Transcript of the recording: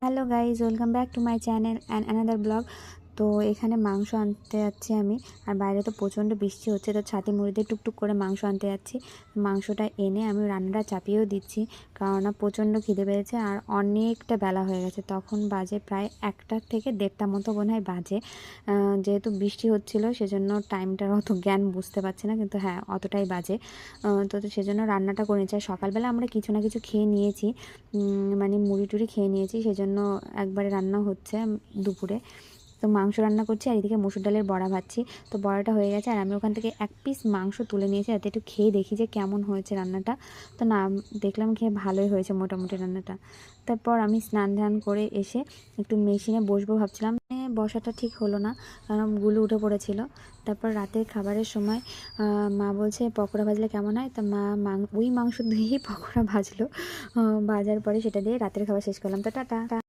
Hello guys, welcome back to my channel and another blog. তো এখানে মাংস আনতে যাচ্ছি আমি, আর বাইরে তো প্রচণ্ড বৃষ্টি হচ্ছে, তো ছাতি মুড়ি দিয়ে টুকটুক করে মাংস আনতে যাচ্ছি। মাংসটা এনে আমি রান্নাটা চাপিয়েও দিচ্ছি, কারণ প্রচণ্ড খিদে পেয়েছে আর অনেকটা বেলা হয়ে গেছে। তখন বাজে প্রায় 1টা থেকে 1:30 মতো মনে হয় বাজে। যেহেতু বৃষ্টি হচ্ছিলো সেজন্য টাইমটার অত জ্ঞান বুঝতে পারছি না, কিন্তু হ্যাঁ অতটাই বাজে। তো সেজন্য রান্নাটা করে নিচ্ছি। সকালবেলা আমরা কিছু না কিছু খেয়ে নিয়েছি, মানে মুড়ি টুড়ি খেয়ে নিয়েছি, সেজন্য একবারে রান্না হচ্ছে দুপুরে। তো মাংস রান্না করছি আর এদিকে মসুর ডালের বড়া ভাজছি। তো বড়াটা হয়ে গেছে আর আমি ওখান থেকে 1 পিস মাংস তুলে নিয়েছি, যাতে একটু খেয়ে দেখি যে কেমন হয়েছে রান্নাটা। তো না, দেখলাম খেয়ে ভালোই হয়েছে মোটামুটি রান্নাটা। তারপর আমি স্নান ধান করে এসে একটু মেশিনে বসবো ভাবছিলাম, বসাটা ঠিক হলো না কারণ গুলো উঠে পড়েছিল। তারপর রাতের খাবারের সময় মা বলছে পকোড়া ভাজলে কেমন হয়, তা মা ওই মাংস দিয়েই পকোড়া ভাজলো। ভাজার পরে সেটা দিয়ে রাতের খাবার শেষ করলাম। তো টাটা।